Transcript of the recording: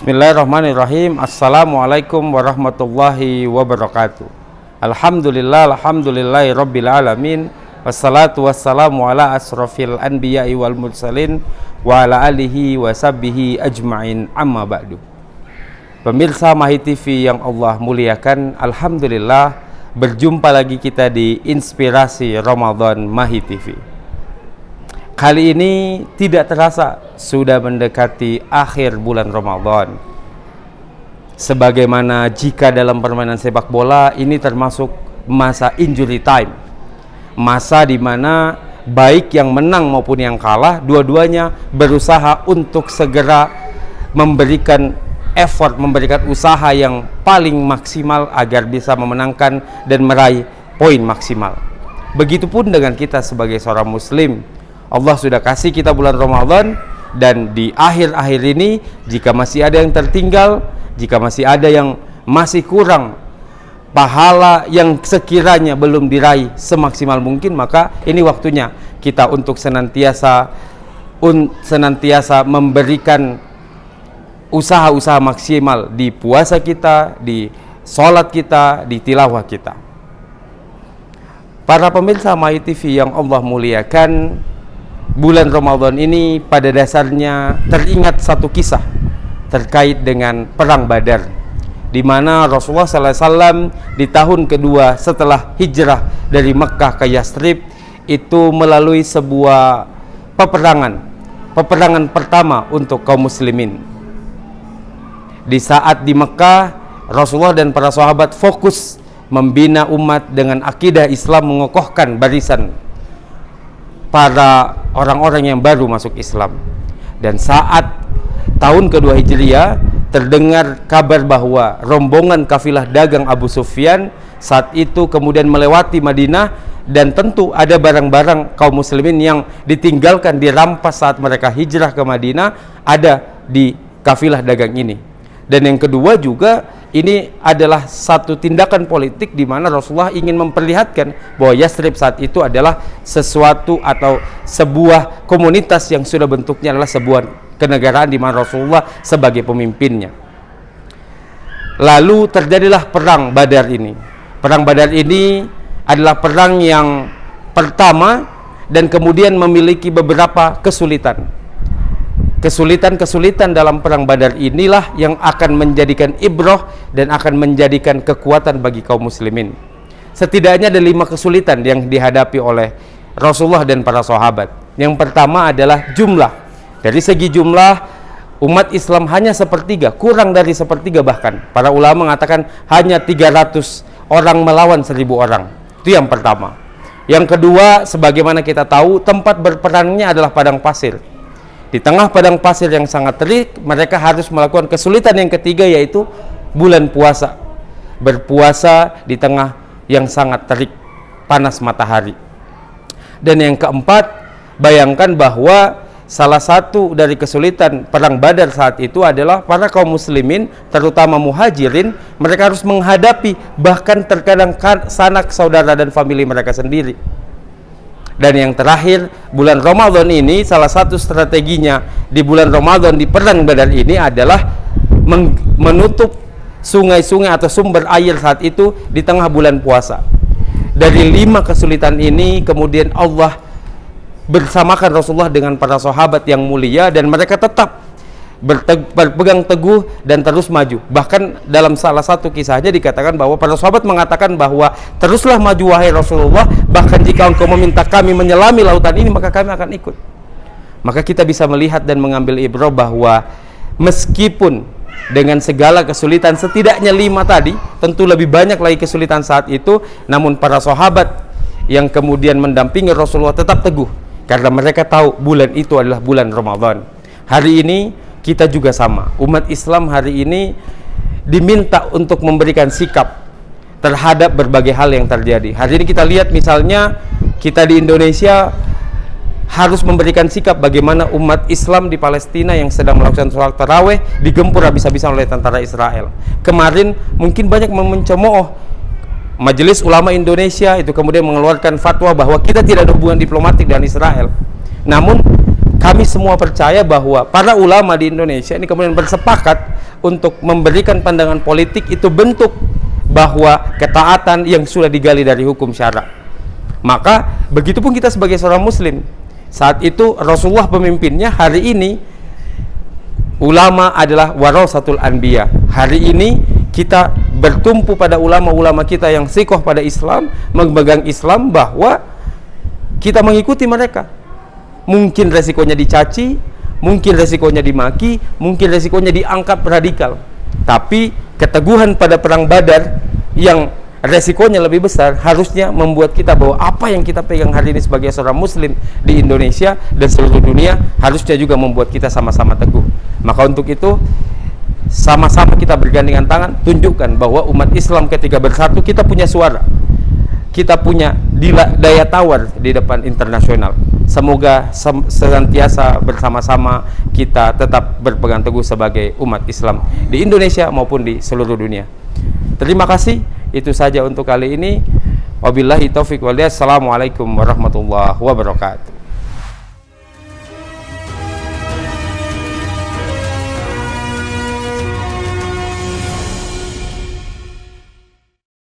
Bismillahirrahmanirrahim. Assalamualaikum warahmatullahi wabarakatuh. Alhamdulillahi rabbil alamin. Wassalatu wassalamu ala asrafil anbiya'i wal mursalin wa ala alihi wa sahbihi ajma'in, amma ba'du. Pemirsa Mahi TV yang Allah muliakan, alhamdulillah berjumpa lagi kita di Inspirasi Ramadan Mahi TV. Kali ini tidak terasa sudah mendekati akhir bulan Ramadan. Sebagaimana jika dalam permainan sepak bola ini termasuk masa injury time, masa di mana baik yang menang maupun yang kalah, dua-duanya berusaha untuk segera memberikan effort, memberikan usaha yang paling maksimal agar bisa memenangkan dan meraih poin maksimal. Begitupun dengan kita sebagai seorang muslim. Allah sudah kasih kita bulan Ramadan, dan di akhir-akhir ini jika masih ada yang tertinggal, jika masih ada yang masih kurang pahala yang sekiranya belum diraih semaksimal mungkin, maka ini waktunya kita untuk senantiasa memberikan usaha-usaha maksimal di puasa kita, di sholat kita, di tilawah kita. Para pemirsa Mahi TV yang Allah muliakan, bulan Ramadan ini pada dasarnya teringat satu kisah terkait dengan perang Badar, di mana Rasulullah SAW di tahun kedua setelah hijrah dari Mekah ke Yathrib itu melalui sebuah peperangan pertama untuk kaum muslimin. Di saat di Mekah, Rasulullah dan para sahabat fokus membina umat dengan akidah Islam, mengokohkan barisan para orang-orang yang baru masuk Islam. Dan saat tahun kedua Hijriah terdengar kabar bahwa rombongan kafilah dagang Abu Sufyan saat itu kemudian melewati Madinah, dan tentu ada barang-barang kaum muslimin yang ditinggalkan, dirampas saat mereka hijrah ke Madinah, ada di kafilah dagang ini. Dan yang kedua juga, ini adalah satu tindakan politik di mana Rasulullah ingin memperlihatkan bahwa Yathrib saat itu adalah sesuatu atau sebuah komunitas yang sudah bentuknya adalah sebuah kenegaraan di mana Rasulullah sebagai pemimpinnya. Lalu terjadilah perang Badar ini. Perang Badar ini adalah perang yang pertama dan kemudian memiliki beberapa kesulitan. Kesulitan dalam perang Badar inilah yang akan menjadikan ibrah dan akan menjadikan kekuatan bagi kaum muslimin. Setidaknya ada 5 kesulitan yang dihadapi oleh Rasulullah dan para sahabat. Yang pertama adalah jumlah. Dari segi jumlah, umat Islam hanya sepertiga, kurang dari sepertiga bahkan. Para ulama mengatakan hanya 300 orang melawan 1000 orang. Itu yang pertama. Yang kedua, sebagaimana kita tahu, tempat berperangnya adalah padang pasir. Di tengah padang pasir yang sangat terik, mereka harus melakukan kesulitan yang ketiga, yaitu bulan puasa. Berpuasa di tengah yang sangat terik, panas matahari. Dan yang keempat, bayangkan bahwa salah satu dari kesulitan perang Badar saat itu adalah para kaum muslimin, terutama muhajirin, mereka harus menghadapi bahkan terkadang sanak saudara dan famili mereka sendiri. Dan yang terakhir, bulan Ramadan ini salah satu strateginya di bulan Ramadan di perang Badar ini adalah menutup sungai-sungai atau sumber air saat itu di tengah bulan puasa. Dari 5 kesulitan ini kemudian Allah bersamakan Rasulullah dengan para sahabat yang mulia, dan mereka tetap berpegang teguh dan terus maju. Bahkan dalam salah satu kisahnya dikatakan bahwa para sahabat mengatakan bahwa teruslah maju wahai Rasulullah, bahkan jika engkau meminta kami menyelami lautan ini maka kami akan ikut. Maka kita bisa melihat dan mengambil ibrah bahwa meskipun dengan segala kesulitan, setidaknya 5 tadi, tentu lebih banyak lagi kesulitan saat itu, namun para sahabat yang kemudian mendampingi Rasulullah tetap teguh karena mereka tahu bulan itu adalah bulan Ramadan. Hari ini kita juga sama. Umat Islam hari ini diminta untuk memberikan sikap terhadap berbagai hal yang terjadi. Hari ini kita lihat misalnya kita di Indonesia harus memberikan sikap bagaimana umat Islam di Palestina yang sedang melakukan sholat taraweh digempur habis-habisan oleh tentara Israel. Kemarin mungkin banyak mencemooh Majelis Ulama Indonesia itu kemudian mengeluarkan fatwa bahwa kita tidak ada hubungan diplomatik dengan Israel. Namun kami semua percaya bahwa para ulama di Indonesia ini kemudian bersepakat untuk memberikan pandangan politik itu bentuk bahwa ketaatan yang sudah digali dari hukum syara. Maka begitupun kita sebagai seorang muslim. Saat itu Rasulullah pemimpinnya, hari ini ulama adalah warasatul anbiya. Hari ini kita bertumpu pada ulama-ulama kita yang sikoh pada Islam, memegang Islam, bahwa kita mengikuti mereka. Mungkin resikonya dicaci, mungkin resikonya dimaki, mungkin resikonya dianggap radikal. Tapi keteguhan pada perang Badar yang resikonya lebih besar harusnya membuat kita bahwa apa yang kita pegang hari ini sebagai seorang muslim di Indonesia dan seluruh dunia harusnya juga membuat kita sama-sama teguh. Maka untuk itu sama-sama kita bergandengan tangan, tunjukkan bahwa umat Islam ketika bersatu kita punya suara, kita punya daya tawar di depan internasional. Semoga senantiasa bersama-sama kita tetap berpegang teguh sebagai umat Islam di Indonesia maupun di seluruh dunia. Terima kasih, itu saja untuk kali ini. Wabillahi taufiq wal hidayah. Assalamualaikum warahmatullahi wabarakatuh.